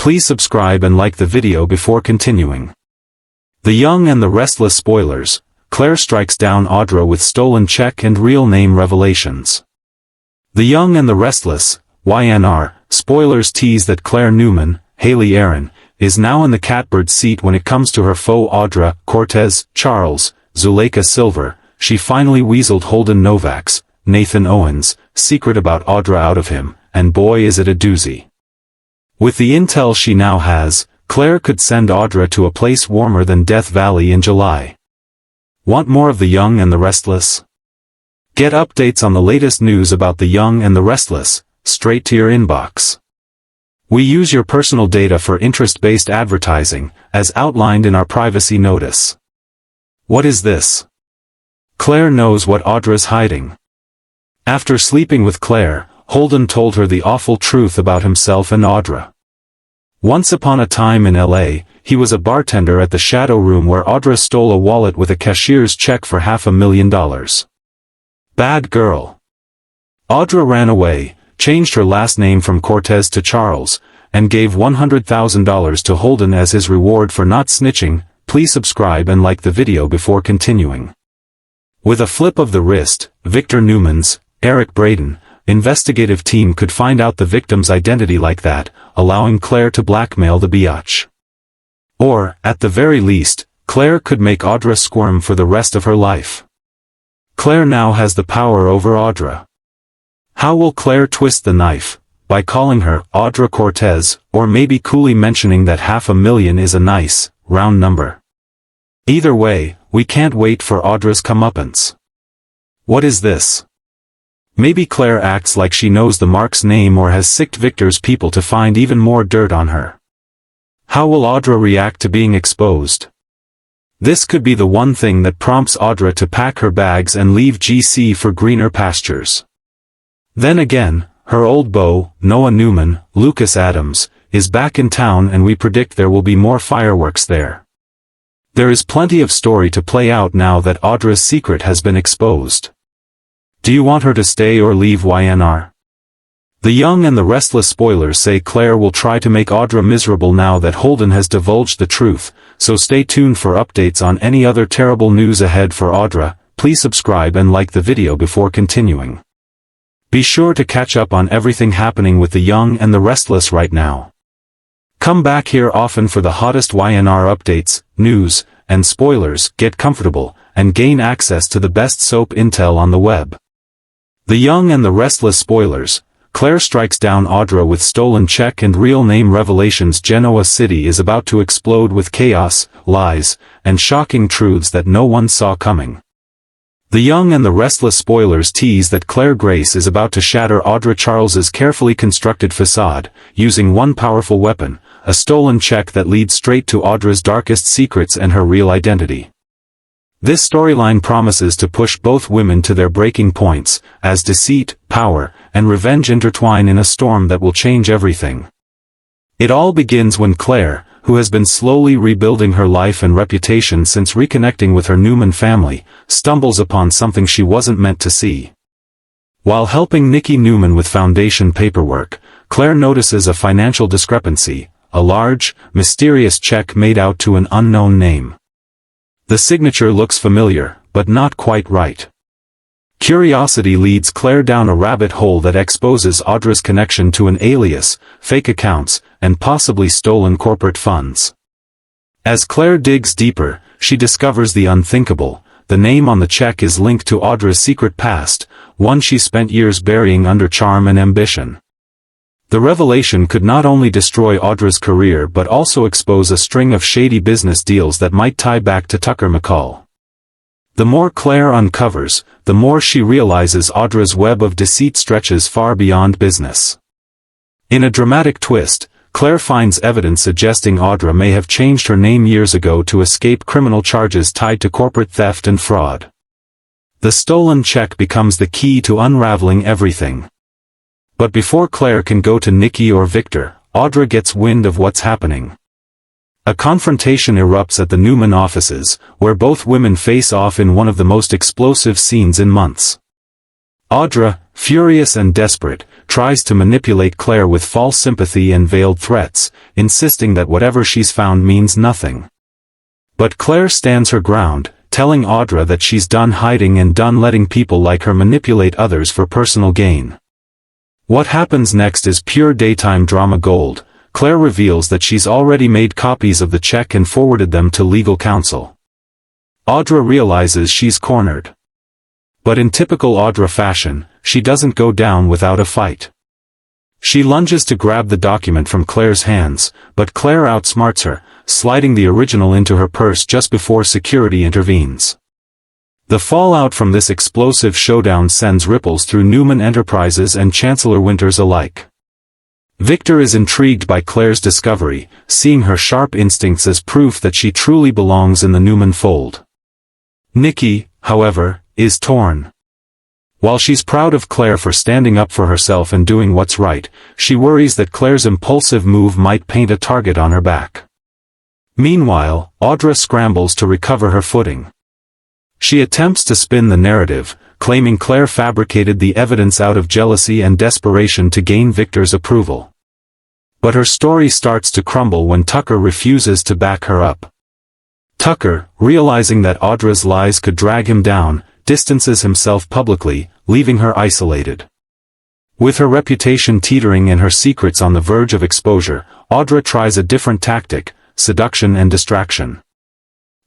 Please subscribe and like the video before continuing. The Young and the Restless spoilers. Claire strikes down Audra with stolen check and real name revelations. The Young and the Restless, Y&R, spoilers tease that Claire Newman, Haley Aaron, is now in the catbird seat when it comes to her foe Audra, Cortez, Charles, Zuleika Silver. She finally weaseled Holden Novak's, Nathan Owens, secret about Audra out of him, and boy is it a doozy. With the intel she now has, Claire could send Audra to a place warmer than Death Valley in July. Want more of The Young and the Restless? Get updates on the latest news about The Young and the Restless, straight to your inbox. We use your personal data for interest-based advertising, as outlined in our privacy notice. What is this? Claire knows what Audra's hiding. After sleeping with Claire, Holden told her the awful truth about himself and Audra. Once upon a time in LA, he was a bartender at the Shadow Room where Audra stole a wallet with a cashier's check for $500,000. Bad girl. Audra ran away, changed her last name from Cortez to Charles, and gave $100,000 to Holden as his reward for not snitching. Please subscribe and like the video before continuing. With a flip of the wrist, Victor Newman's, Eric Braden, investigative team could find out the victim's identity like that, allowing Claire to blackmail the biatch. Or, at the very least, Claire could make Audra squirm for the rest of her life. Claire now has the power over Audra. How will Claire twist the knife? By calling her Audra Cortez, or maybe coolly mentioning that $500,000 is a nice, round number. Either way, we can't wait for Audra's comeuppance. What is this? Maybe Claire acts like she knows the mark's name or has sicked Victor's people to find even more dirt on her. How will Audra react to being exposed? This could be the one thing that prompts Audra to pack her bags and leave GC for greener pastures. Then again, her old beau, Noah Newman, Lucas Adams, is back in town and we predict there will be more fireworks there. There is plenty of story to play out now that Audra's secret has been exposed. Do you want her to stay or leave Y&R? The Young and the Restless spoilers say Claire will try to make Audra miserable now that Holden has divulged the truth, so stay tuned for updates on any other terrible news ahead for Audra. Please subscribe and like the video before continuing. Be sure to catch up on everything happening with The Young and the Restless right now. Come back here often for the hottest Y&R updates, news, and spoilers. Get comfortable, and gain access to the best soap intel on the web. The Young and the Restless spoilers. Claire strikes down Audra with stolen check and real name revelations. Genoa City is about to explode with chaos, lies, and shocking truths that no one saw coming. The Young and the Restless spoilers tease that Claire Grace is about to shatter Audra Charles's carefully constructed facade, using one powerful weapon, a stolen check that leads straight to Audra's darkest secrets and her real identity. This storyline promises to push both women to their breaking points, as deceit, power, and revenge intertwine in a storm that will change everything. It all begins when Claire, who has been slowly rebuilding her life and reputation since reconnecting with her Newman family, stumbles upon something she wasn't meant to see. While helping Nikki Newman with foundation paperwork, Claire notices a financial discrepancy, a large, mysterious check made out to an unknown name. The signature looks familiar, but not quite right. Curiosity leads Claire down a rabbit hole that exposes Audra's connection to an alias, fake accounts, and possibly stolen corporate funds. As Claire digs deeper, she discovers the unthinkable. The name on the check is linked to Audra's secret past, one she spent years burying under charm and ambition. The revelation could not only destroy Audra's career but also expose a string of shady business deals that might tie back to Tucker McCall. The more Claire uncovers, the more she realizes Audra's web of deceit stretches far beyond business. In a dramatic twist, Claire finds evidence suggesting Audra may have changed her name years ago to escape criminal charges tied to corporate theft and fraud. The stolen check becomes the key to unraveling everything. But before Claire can go to Nikki or Victor, Audra gets wind of what's happening. A confrontation erupts at the Newman offices, where both women face off in one of the most explosive scenes in months. Audra, furious and desperate, tries to manipulate Claire with false sympathy and veiled threats, insisting that whatever she's found means nothing. But Claire stands her ground, telling Audra that she's done hiding and done letting people like her manipulate others for personal gain. What happens next is pure daytime drama gold. Claire reveals that she's already made copies of the check and forwarded them to legal counsel. Audra realizes she's cornered. But in typical Audra fashion, she doesn't go down without a fight. She lunges to grab the document from Claire's hands, but Claire outsmarts her, sliding the original into her purse just before security intervenes. The fallout from this explosive showdown sends ripples through Newman Enterprises and Chancellor Winters alike. Victor is intrigued by Claire's discovery, seeing her sharp instincts as proof that she truly belongs in the Newman fold. Nikki, however, is torn. While she's proud of Claire for standing up for herself and doing what's right, she worries that Claire's impulsive move might paint a target on her back. Meanwhile, Audra scrambles to recover her footing. She attempts to spin the narrative, claiming Claire fabricated the evidence out of jealousy and desperation to gain Victor's approval. But her story starts to crumble when Tucker refuses to back her up. Tucker, realizing that Audra's lies could drag him down, distances himself publicly, leaving her isolated. With her reputation teetering and her secrets on the verge of exposure, Audra tries a different tactic: seduction and distraction.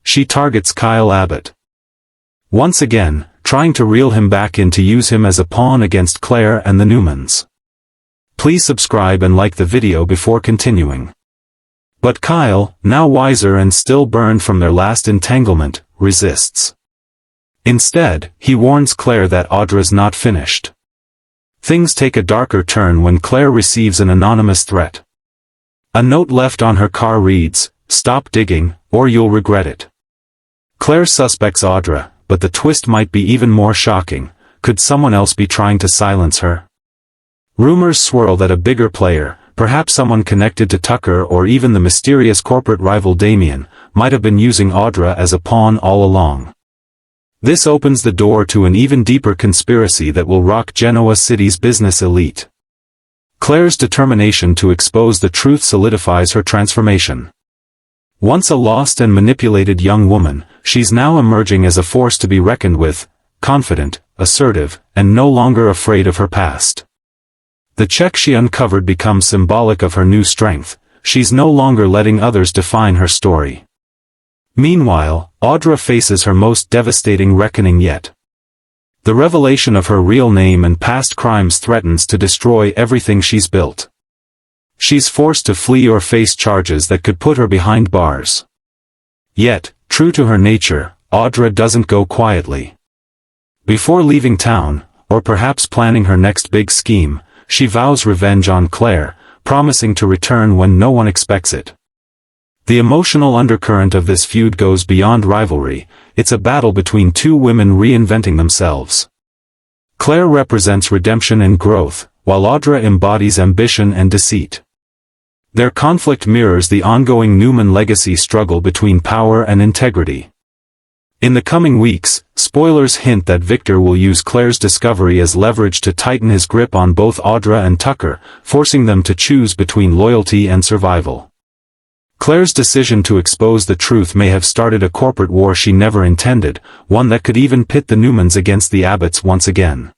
She targets Kyle Abbott. Once again, trying to reel him back in to use him as a pawn against Claire and the Newmans. Please subscribe and like the video before continuing. But Kyle, now wiser and still burned from their last entanglement, resists. Instead, he warns Claire that Audra's not finished. Things take a darker turn when Claire receives an anonymous threat. A note left on her car reads, "Stop digging, or you'll regret it." Claire suspects Audra, but the twist might be even more shocking. Could someone else be trying to silence her? Rumors swirl that a bigger player, perhaps someone connected to Tucker or even the mysterious corporate rival Damien, might have been using Audra as a pawn all along. This opens the door to an even deeper conspiracy that will rock Genoa City's business elite. Claire's determination to expose the truth solidifies her transformation. Once a lost and manipulated young woman, she's now emerging as a force to be reckoned with, confident, assertive, and no longer afraid of her past. The check she uncovered becomes symbolic of her new strength. She's no longer letting others define her story. Meanwhile, Audra faces her most devastating reckoning yet. The revelation of her real name and past crimes threatens to destroy everything she's built. She's forced to flee or face charges that could put her behind bars. Yet, true to her nature, Audra doesn't go quietly. Before leaving town, or perhaps planning her next big scheme, she vows revenge on Claire, promising to return when no one expects it. The emotional undercurrent of this feud goes beyond rivalry. It's a battle between two women reinventing themselves. Claire represents redemption and growth, while Audra embodies ambition and deceit. Their conflict mirrors the ongoing Newman legacy struggle between power and integrity. In the coming weeks, spoilers hint that Victor will use Claire's discovery as leverage to tighten his grip on both Audra and Tucker, forcing them to choose between loyalty and survival. Claire's decision to expose the truth may have started a corporate war she never intended, one that could even pit the Newmans against the Abbotts once again.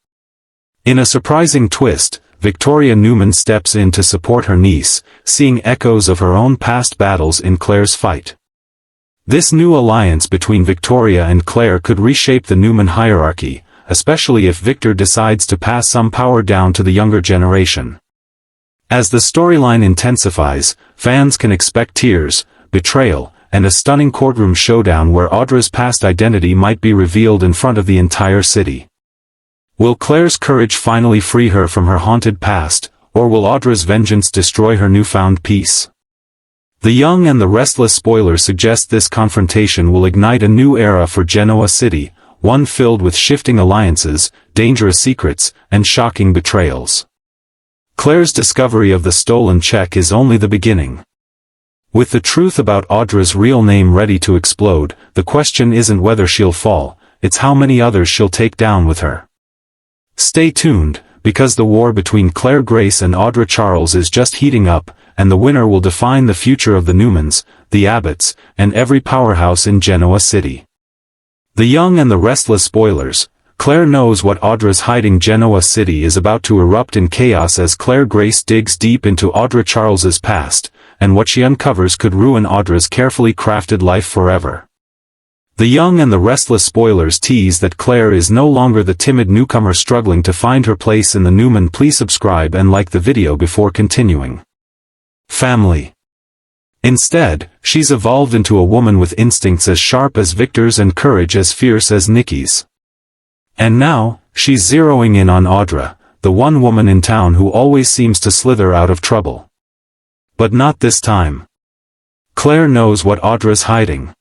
In a surprising twist, Victoria Newman steps in to support her niece, seeing echoes of her own past battles in Claire's fight. This new alliance between Victoria and Claire could reshape the Newman hierarchy, especially if Victor decides to pass some power down to the younger generation. As the storyline intensifies, fans can expect tears, betrayal, and a stunning courtroom showdown where Audra's past identity might be revealed in front of the entire city. Will Claire's courage finally free her from her haunted past, or will Audra's vengeance destroy her newfound peace? The Young and the Restless spoilers suggest this confrontation will ignite a new era for Genoa City, one filled with shifting alliances, dangerous secrets, and shocking betrayals. Claire's discovery of the stolen check is only the beginning. With the truth about Audra's real name ready to explode, the question isn't whether she'll fall, it's how many others she'll take down with her. Stay tuned, because the war between Claire Grace and Audra Charles is just heating up, and the winner will define the future of the Newmans, the Abbotts, and every powerhouse in Genoa City. The Young and the Restless spoilers. Claire knows what Audra's hiding. Genoa City is about to erupt in chaos as Claire Grace digs deep into Audra Charles's past, and what she uncovers could ruin Audra's carefully crafted life forever. The Young and the Restless spoilers tease that Claire is no longer the timid newcomer struggling to find her place in the Newman. Please subscribe and like the video before continuing. Family. Instead, she's evolved into a woman with instincts as sharp as Victor's and courage as fierce as Nikki's. And now, she's zeroing in on Audra, the one woman in town who always seems to slither out of trouble. But not this time. Claire knows what Audra's hiding.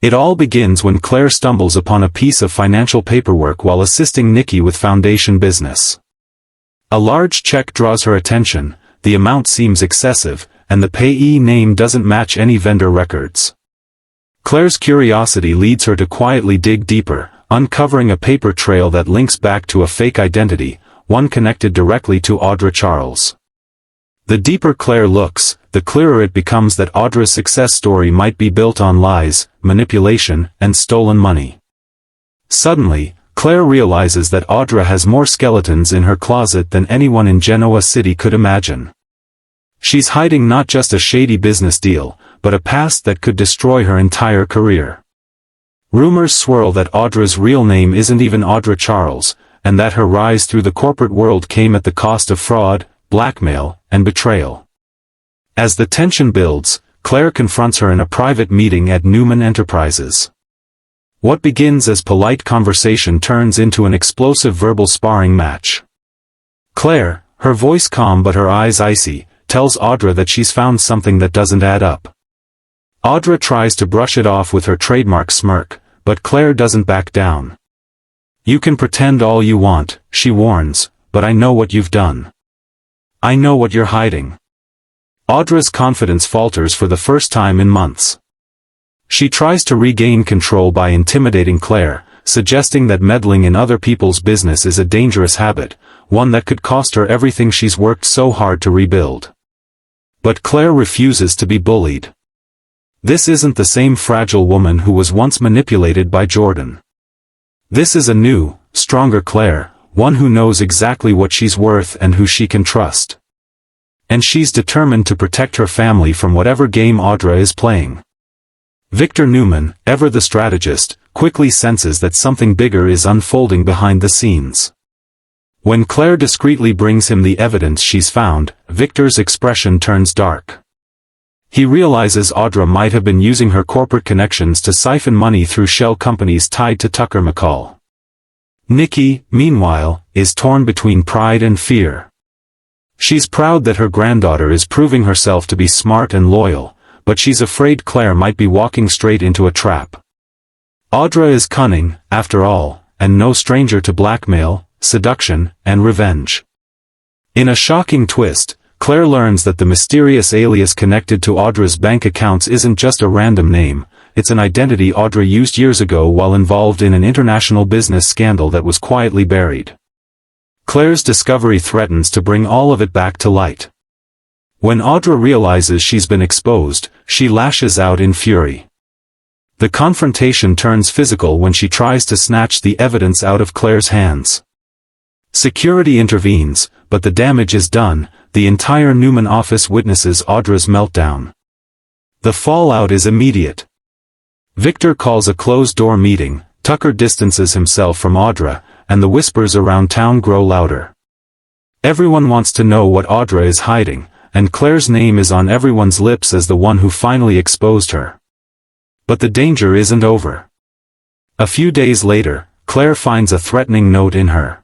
It all begins when Claire stumbles upon a piece of financial paperwork while assisting Nikki with foundation business. A large check draws her attention, the amount seems excessive, and the payee name doesn't match any vendor records. Claire's curiosity leads her to quietly dig deeper, uncovering a paper trail that links back to a fake identity, one connected directly to Audra Charles. The deeper Claire looks, the clearer it becomes that Audra's success story might be built on lies, manipulation, and stolen money. Suddenly, Claire realizes that Audra has more skeletons in her closet than anyone in Genoa City could imagine. She's hiding not just a shady business deal, but a past that could destroy her entire career. Rumors swirl that Audra's real name isn't even Audra Charles, and that her rise through the corporate world came at the cost of fraud, blackmail, and betrayal. As the tension builds, Claire confronts her in a private meeting at Newman Enterprises. What begins as polite conversation turns into an explosive verbal sparring match. Claire, her voice calm but her eyes icy, tells Audra that she's found something that doesn't add up. Audra tries to brush it off with her trademark smirk, but Claire doesn't back down. "You can pretend all you want," she warns, "but I know what you've done. I know what you're hiding." Audra's confidence falters for the first time in months. She tries to regain control by intimidating Claire, suggesting that meddling in other people's business is a dangerous habit, one that could cost her everything she's worked so hard to rebuild. But Claire refuses to be bullied. This isn't the same fragile woman who was once manipulated by Jordan. This is a new, stronger Claire, one who knows exactly what she's worth and who she can trust. And she's determined to protect her family from whatever game Audra is playing. Victor Newman, ever the strategist, quickly senses that something bigger is unfolding behind the scenes. When Claire discreetly brings him the evidence she's found, Victor's expression turns dark. He realizes Audra might have been using her corporate connections to siphon money through shell companies tied to Tucker McCall. Nikki, meanwhile, is torn between pride and fear. She's proud that her granddaughter is proving herself to be smart and loyal, but she's afraid Claire might be walking straight into a trap. Audra is cunning, after all, and no stranger to blackmail, seduction, and revenge. In a shocking twist, Claire learns that the mysterious alias connected to Audra's bank accounts isn't just a random name, it's an identity Audra used years ago while involved in an international business scandal that was quietly buried. Claire's discovery threatens to bring all of it back to light. When Audra realizes she's been exposed, she lashes out in fury. The confrontation turns physical when she tries to snatch the evidence out of Claire's hands. Security intervenes, but the damage is done. The entire Newman office witnesses Audra's meltdown. The fallout is immediate. Victor calls a closed-door meeting, Tucker distances himself from Audra, and the whispers around town grow louder. Everyone wants to know what Audra is hiding, and Claire's name is on everyone's lips as the one who finally exposed her. But the danger isn't over. A few days later, Claire finds a threatening note in her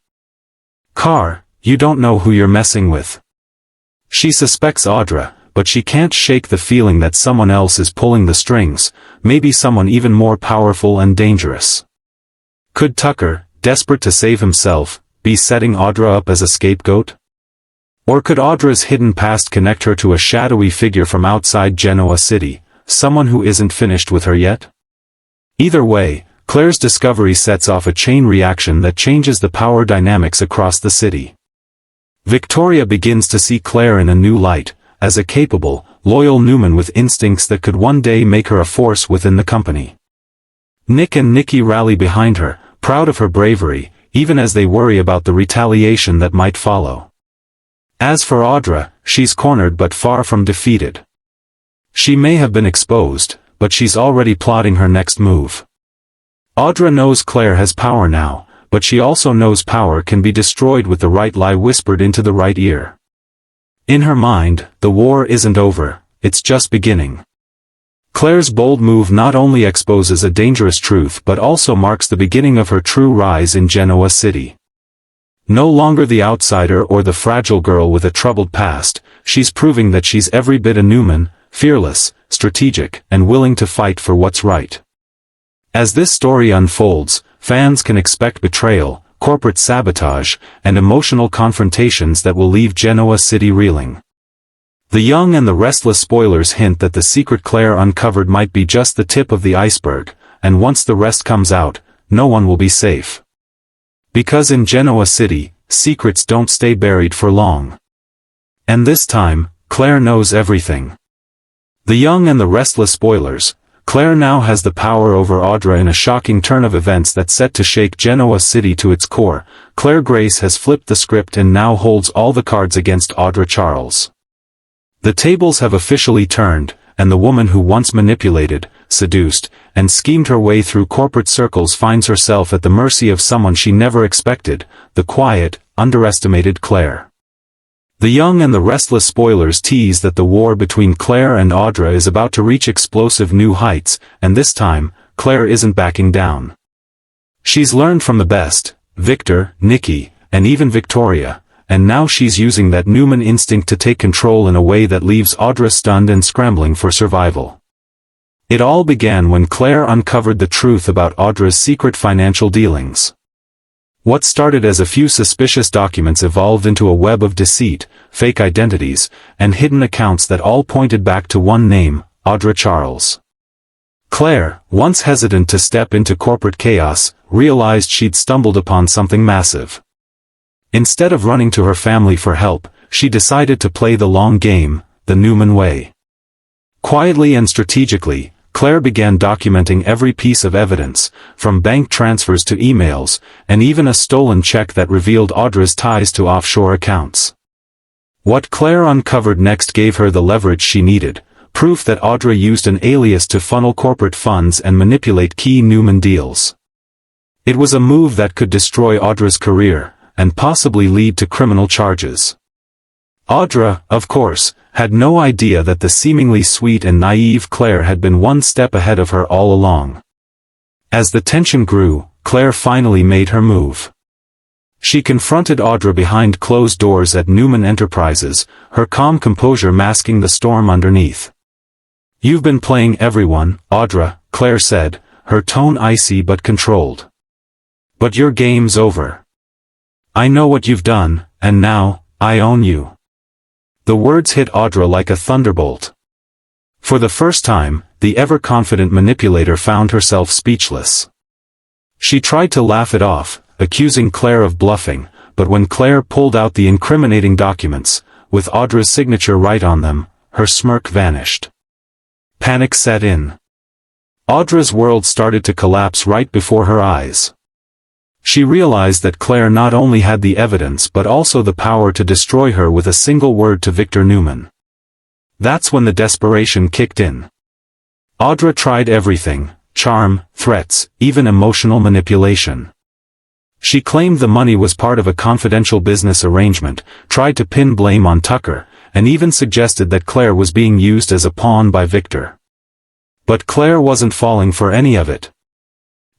car. "You don't know who you're messing with." She suspects Audra, but she can't shake the feeling that someone else is pulling the strings, maybe someone even more powerful and dangerous. Could Tucker, desperate to save himself, be setting Audra up as a scapegoat? Or could Audra's hidden past connect her to a shadowy figure from outside Genoa City, someone who isn't finished with her yet? Either way, Claire's discovery sets off a chain reaction that changes the power dynamics across the city. Victoria begins to see Claire in a new light, as a capable, loyal Newman with instincts that could one day make her a force within the company. Nick and Nikki rally behind her, proud of her bravery, even as they worry about the retaliation that might follow. As for Audra, she's cornered but far from defeated. She may have been exposed, but she's already plotting her next move. Audra knows Claire has power now, but she also knows power can be destroyed with the right lie whispered into the right ear. In her mind, the war isn't over, it's just beginning. Claire's bold move not only exposes a dangerous truth but also marks the beginning of her true rise in Genoa City. No longer the outsider or the fragile girl with a troubled past, she's proving that she's every bit a Newman, fearless, strategic, and willing to fight for what's right. As this story unfolds, fans can expect betrayal, corporate sabotage, and emotional confrontations that will leave Genoa City reeling. The Young and the Restless spoilers hint that the secret Claire uncovered might be just the tip of the iceberg, and once the rest comes out, no one will be safe. Because in Genoa City, secrets don't stay buried for long. And this time, Claire knows everything. The Young and the Restless spoilers, Claire now has the power over Audra in a shocking turn of events that's set to shake Genoa City to its core. Claire Grace has flipped the script and now holds all the cards against Audra Charles. The tables have officially turned, and the woman who once manipulated, seduced, and schemed her way through corporate circles finds herself at the mercy of someone she never expected, the quiet, underestimated Claire. The Young and the Restless spoilers tease that the war between Claire and Audra is about to reach explosive new heights, and this time, Claire isn't backing down. She's learned from the best, Victor, Nikki, and even Victoria, and now she's using that Newman instinct to take control in a way that leaves Audra stunned and scrambling for survival. It all began when Claire uncovered the truth about Audra's secret financial dealings. What started as a few suspicious documents evolved into a web of deceit, fake identities, and hidden accounts that all pointed back to one name, Audra Charles. Claire, once hesitant to step into corporate chaos, realized she'd stumbled upon something massive. Instead of running to her family for help, she decided to play the long game, the Newman way. Quietly and strategically, Claire began documenting every piece of evidence, from bank transfers to emails, and even a stolen check that revealed Audra's ties to offshore accounts. What Claire uncovered next gave her the leverage she needed, proof that Audra used an alias to funnel corporate funds and manipulate key Newman deals. It was a move that could destroy Audra's career, and possibly lead to criminal charges. Audra, of course, had no idea that the seemingly sweet and naive Claire had been one step ahead of her all along. As the tension grew, Claire finally made her move. She confronted Audra behind closed doors at Newman Enterprises, her calm composure masking the storm underneath. "You've been playing everyone, Audra," Claire said, her tone icy but controlled. "But your game's over. I know what you've done, and now, I own you." The words hit Audra like a thunderbolt. For the first time, the ever-confident manipulator found herself speechless. She tried to laugh it off, accusing Claire of bluffing, but when Claire pulled out the incriminating documents, with Audra's signature right on them, her smirk vanished. Panic set in. Audra's world started to collapse right before her eyes. She realized that Claire not only had the evidence but also the power to destroy her with a single word to Victor Newman. That's when the desperation kicked in. Audra tried everything: charm, threats, even emotional manipulation. She claimed the money was part of a confidential business arrangement, tried to pin blame on Tucker, and even suggested that Claire was being used as a pawn by Victor. But Claire wasn't falling for any of it.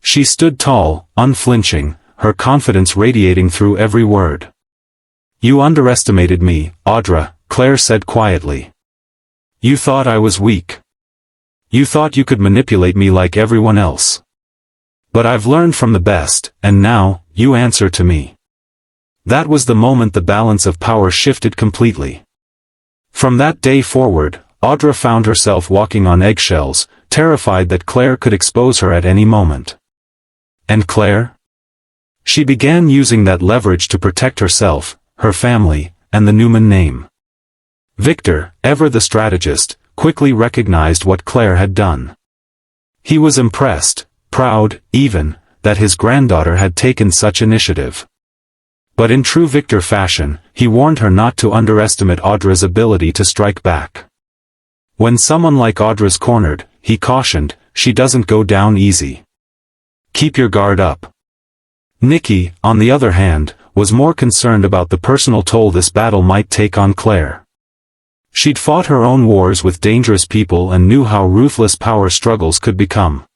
She stood tall, unflinching, her confidence radiating through every word. "You underestimated me, Audra," Claire said quietly. "You thought I was weak. You thought you could manipulate me like everyone else. But I've learned from the best, and now, you answer to me." That was the moment the balance of power shifted completely. From that day forward, Audra found herself walking on eggshells, terrified that Claire could expose her at any moment. And Claire? She began using that leverage to protect herself, her family, and the Newman name. Victor, ever the strategist, quickly recognized what Claire had done. He was impressed, proud, even, that his granddaughter had taken such initiative. But in true Victor fashion, he warned her not to underestimate Audra's ability to strike back. When someone like Audra's cornered, he cautioned, she doesn't go down easy. Keep your guard up. Nikki, on the other hand, was more concerned about the personal toll this battle might take on Claire. She'd fought her own wars with dangerous people and knew how ruthless power struggles could become.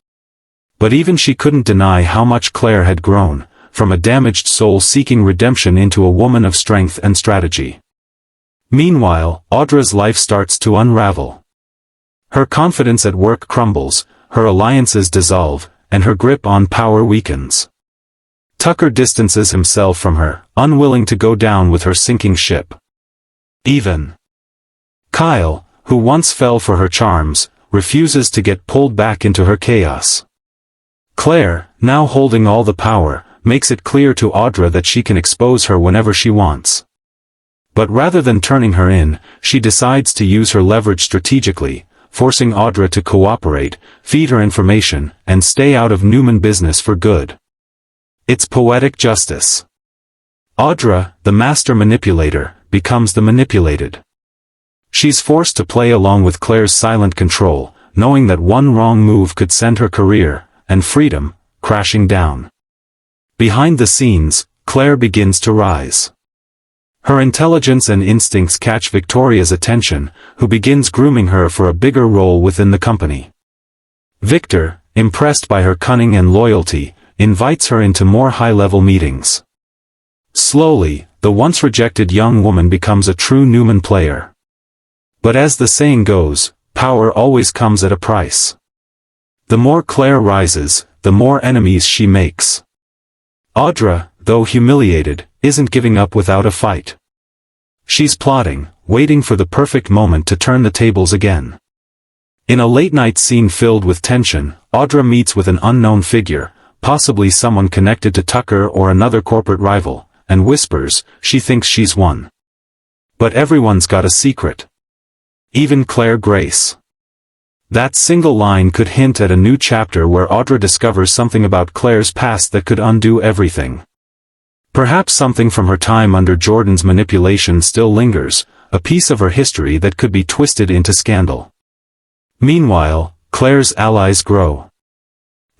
But even she couldn't deny how much Claire had grown, from a damaged soul seeking redemption into a woman of strength and strategy. Meanwhile, Audra's life starts to unravel. Her confidence at work crumbles, her alliances dissolve, and her grip on power weakens. Tucker distances himself from her, unwilling to go down with her sinking ship. Even Kyle, who once fell for her charms, refuses to get pulled back into her chaos. Claire, now holding all the power, makes it clear to Audra that she can expose her whenever she wants. But rather than turning her in, she decides to use her leverage strategically, forcing Audra to cooperate, feed her information, and stay out of Newman business for good. It's poetic justice. Audra, the master manipulator, becomes the manipulated. She's forced to play along with Claire's silent control, knowing that one wrong move could send her career, and freedom, crashing down. Behind the scenes, Claire begins to rise. Her intelligence and instincts catch Victoria's attention, who begins grooming her for a bigger role within the company. Victor, impressed by her cunning and loyalty, invites her into more high-level meetings. Slowly, the once rejected young woman becomes a true Newman player. But as the saying goes, power always comes at a price. The more Claire rises, the more enemies she makes. Audra, though humiliated, isn't giving up without a fight. She's plotting, waiting for the perfect moment to turn the tables again. In a late-night scene filled with tension, Audra meets with an unknown figure, possibly someone connected to Tucker or another corporate rival, and whispers, she thinks she's won. But everyone's got a secret. Even Claire Grace. That single line could hint at a new chapter where Audra discovers something about Claire's past that could undo everything. Perhaps something from her time under Jordan's manipulation still lingers, a piece of her history that could be twisted into scandal. Meanwhile, Claire's allies grow.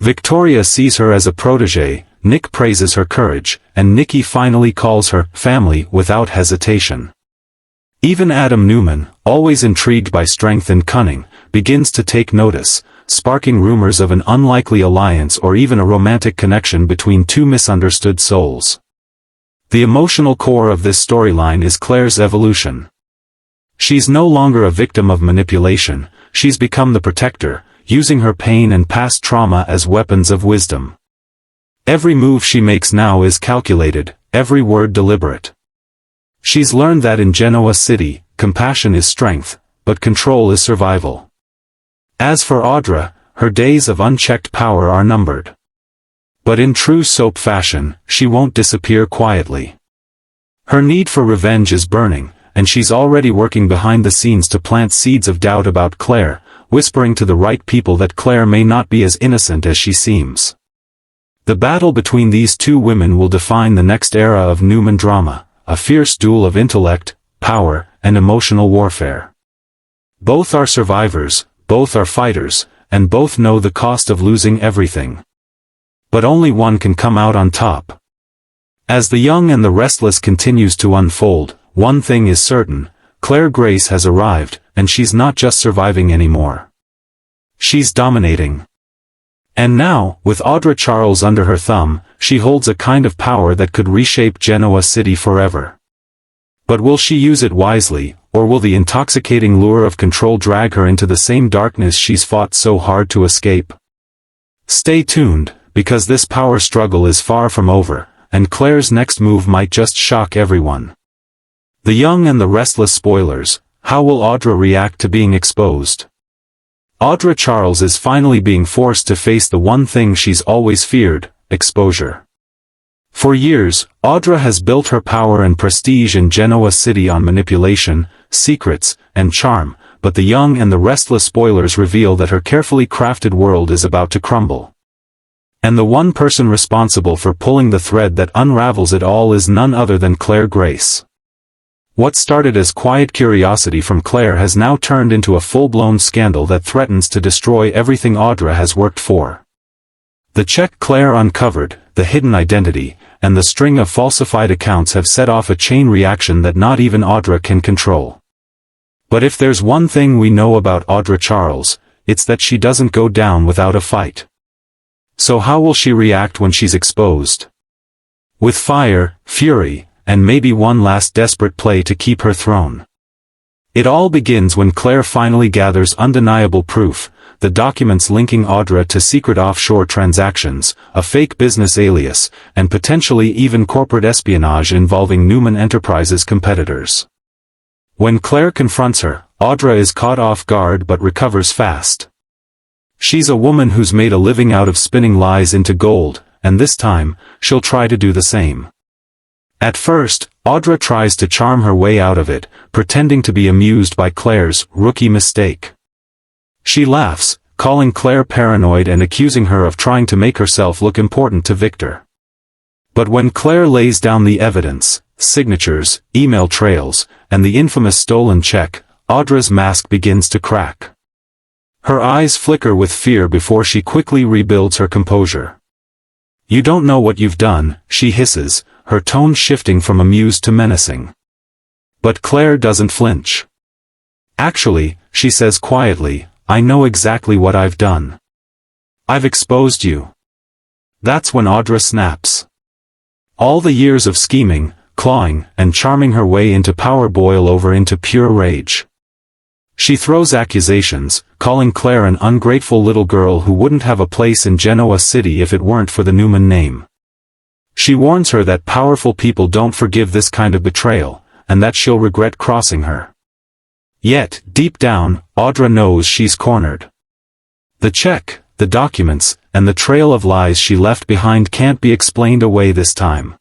Victoria sees her as a protégé, Nick praises her courage, and Nikki finally calls her family without hesitation. Even Adam Newman, always intrigued by strength and cunning, begins to take notice, sparking rumors of an unlikely alliance or even a romantic connection between two misunderstood souls. The emotional core of this storyline is Claire's evolution. She's no longer a victim of manipulation, she's become the protector, using her pain and past trauma as weapons of wisdom. Every move she makes now is calculated, every word deliberate. She's learned that in Genoa City, compassion is strength, but control is survival. As for Audra, her days of unchecked power are numbered. But in true soap fashion, she won't disappear quietly. Her need for revenge is burning, and she's already working behind the scenes to plant seeds of doubt about Claire, whispering to the right people that Claire may not be as innocent as she seems. The battle between these two women will define the next era of Newman drama, a fierce duel of intellect, power, and emotional warfare. Both are survivors, both are fighters, and both know the cost of losing everything. But only one can come out on top. As The Young and the Restless continues to unfold, one thing is certain, Claire Grace has arrived, and she's not just surviving anymore. She's dominating. And now, with Audra Charles under her thumb, she holds a kind of power that could reshape Genoa City forever. But will she use it wisely, or will the intoxicating lure of control drag her into the same darkness she's fought so hard to escape? Stay tuned, because this power struggle is far from over, and Claire's next move might just shock everyone. The Young and the Restless spoilers, how will Audra react to being exposed? Audra Charles is finally being forced to face the one thing she's always feared, exposure. For years, Audra has built her power and prestige in Genoa City on manipulation, secrets, and charm, but the young and the restless spoilers reveal that her carefully crafted world is about to crumble. And the one person responsible for pulling the thread that unravels it all is none other than Claire Grace. What started as quiet curiosity from Claire has now turned into a full-blown scandal that threatens to destroy everything Audra has worked for. The check Claire uncovered, the hidden identity, and the string of falsified accounts have set off a chain reaction that not even Audra can control. But if there's one thing we know about Audra Charles, it's that she doesn't go down without a fight. So how will she react when she's exposed? With fire, fury, and maybe one last desperate play to keep her throne. It all begins when Claire finally gathers undeniable proof, the documents linking Audra to secret offshore transactions, a fake business alias, and potentially even corporate espionage involving Newman Enterprises competitors. When Claire confronts her, Audra is caught off guard but recovers fast. She's a woman who's made a living out of spinning lies into gold, and this time, she'll try to do the same. At first, Audra tries to charm her way out of it, pretending to be amused by Claire's rookie mistake. She laughs, calling Claire paranoid and accusing her of trying to make herself look important to Victor. But when Claire lays down the evidence, signatures, email trails, and the infamous stolen check, Audra's mask begins to crack. Her eyes flicker with fear before she quickly rebuilds her composure. "You don't know what you've done," she hisses, her tone shifting from amused to menacing. But Claire doesn't flinch. "Actually," she says quietly, "I know exactly what I've done. I've exposed you." That's when Audra snaps. All the years of scheming, clawing, and charming her way into power boil over into pure rage. She throws accusations, calling Claire an ungrateful little girl who wouldn't have a place in Genoa City if it weren't for the Newman name. She warns her that powerful people don't forgive this kind of betrayal, and that she'll regret crossing her. Yet, deep down, Audra knows she's cornered. The check, the documents, and the trail of lies she left behind can't be explained away this time.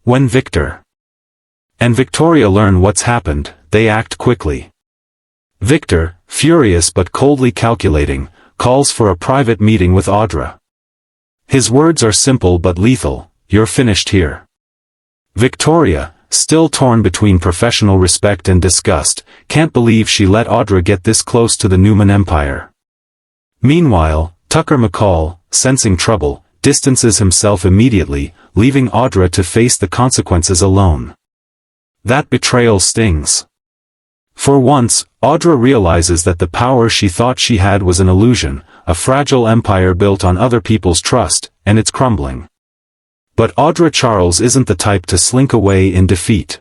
When Victor and Victoria learn what's happened, they act quickly. Victor, furious but coldly calculating, calls for a private meeting with Audra. His words are simple but lethal: "You're finished here." Victoria, still torn between professional respect and disgust, can't believe she let Audra get this close to the Newman Empire. Meanwhile, Tucker McCall, sensing trouble, distances himself immediately, leaving Audra to face the consequences alone. That betrayal stings. For once, Audra realizes that the power she thought she had was an illusion, a fragile empire built on other people's trust, and it's crumbling. But Audra Charles isn't the type to slink away in defeat.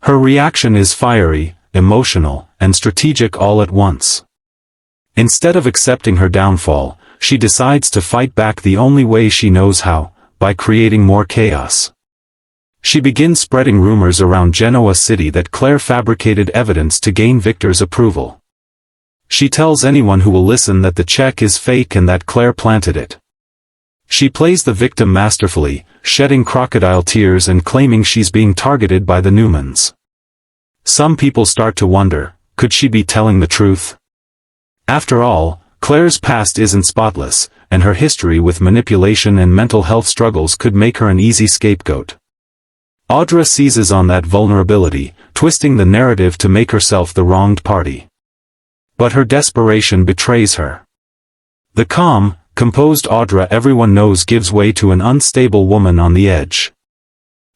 Her reaction is fiery, emotional, and strategic all at once. Instead of accepting her downfall, she decides to fight back the only way she knows how, by creating more chaos. She begins spreading rumors around Genoa City that Claire fabricated evidence to gain Victor's approval. She tells anyone who will listen that the check is fake and that Claire planted it. She plays the victim masterfully, shedding crocodile tears and claiming she's being targeted by the Newmans. Some people start to wonder, could she be telling the truth? After all, Claire's past isn't spotless, and her history with manipulation and mental health struggles could make her an easy scapegoat. Audra seizes on that vulnerability, twisting the narrative to make herself the wronged party. But her desperation betrays her. The calm, composed Audra everyone knows gives way to an unstable woman on the edge.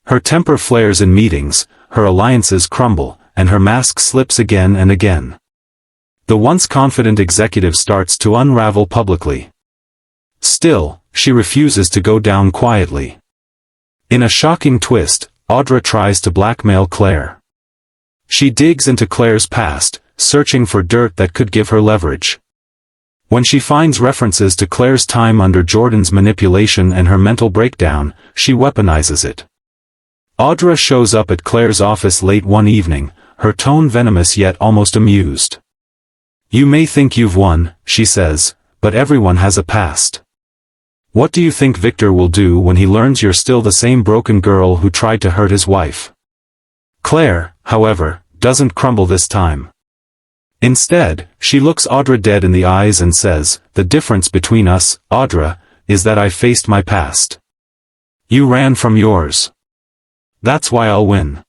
Her temper flares in meetings, her alliances crumble, and her mask slips again and again. The once confident executive starts to unravel publicly. Still, she refuses to go down quietly. In a shocking twist, Audra tries to blackmail Claire. She digs into Claire's past, searching for dirt that could give her leverage. When she finds references to Claire's time under Jordan's manipulation and her mental breakdown, she weaponizes it. Audra shows up at Claire's office late one evening, her tone venomous yet almost amused. "You may think you've won," she says, "but everyone has a past. What do you think Victor will do when he learns you're still the same broken girl who tried to hurt his wife? Claire, however, doesn't crumble this time. Instead, she looks Audra dead in the eyes and says, "The difference between us, Audra, is that I faced my past. You ran from yours. That's why I'll win."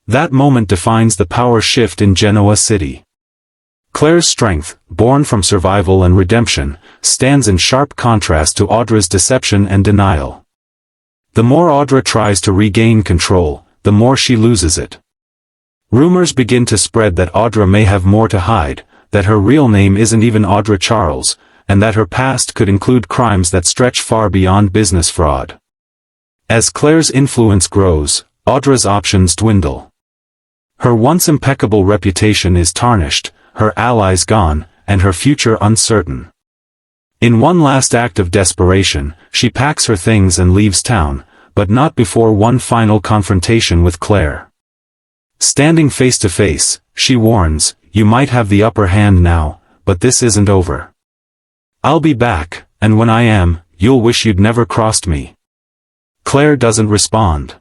That moment defines the power shift in Genoa City. Claire's strength, born from survival and redemption, stands in sharp contrast to Audra's deception and denial. The more Audra tries to regain control, the more she loses it. Rumors begin to spread that Audra may have more to hide, that her real name isn't even Audra Charles, and that her past could include crimes that stretch far beyond business fraud. As Claire's influence grows, Audra's options dwindle. Her once impeccable reputation is tarnished, her allies gone, and her future uncertain. In one last act of desperation, she packs her things and leaves town, but not before one final confrontation with Claire. Standing face to face, she warns, "You might have the upper hand now, but this isn't over. I'll be back, and when I am, you'll wish you'd never crossed me." Claire doesn't respond.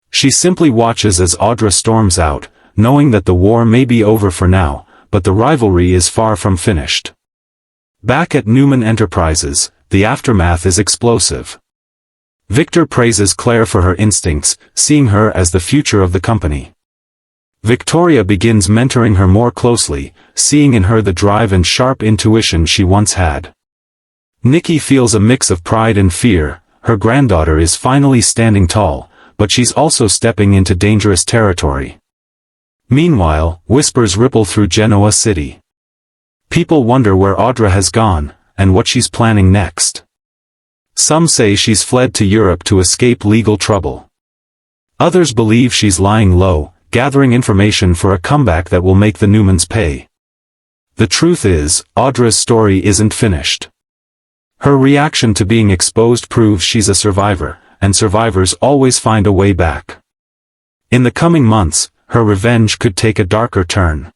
She simply watches as Audra storms out, knowing that the war may be over for now, but the rivalry is far from finished. Back at Newman Enterprises, the aftermath is explosive. Victor praises Claire for her instincts, seeing her as the future of the company. Victoria begins mentoring her more closely, seeing in her the drive and sharp intuition she once had. Nikki feels a mix of pride and fear. Her granddaughter is finally standing tall, but she's also stepping into dangerous territory. Meanwhile, whispers ripple through Genoa City. People wonder where Audra has gone, and what she's planning next. Some say she's fled to Europe to escape legal trouble. Others believe she's lying low, gathering information for a comeback that will make the Newmans pay. The truth is, Audra's story isn't finished. Her reaction to being exposed proves she's a survivor, and survivors always find a way back. In the coming months, her revenge could take a darker turn.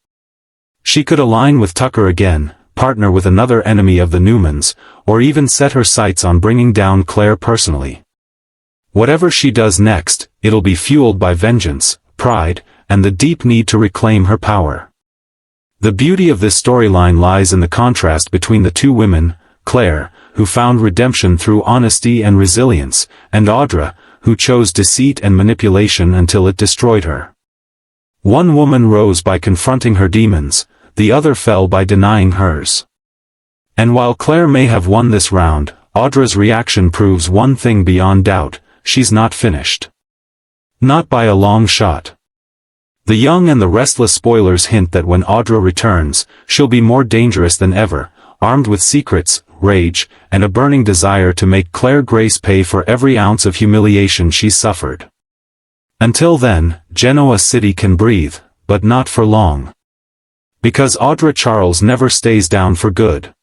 She could align with Tucker again, partner with another enemy of the Newmans, or even set her sights on bringing down Claire personally. Whatever she does next, it'll be fueled by vengeance, pride, and the deep need to reclaim her power. The beauty of this storyline lies in the contrast between the two women, Claire, who found redemption through honesty and resilience, and Audra, who chose deceit and manipulation until it destroyed her. One woman rose by confronting her demons, the other fell by denying hers. And while Claire may have won this round, Audra's reaction proves one thing beyond doubt: she's not finished. Not by a long shot. The young and the restless spoilers hint that when Audra returns, she'll be more dangerous than ever, armed with secrets, rage, and a burning desire to make Claire Grace pay for every ounce of humiliation she's suffered. Until then, Genoa City can breathe, but not for long. Because Audra Charles never stays down for good.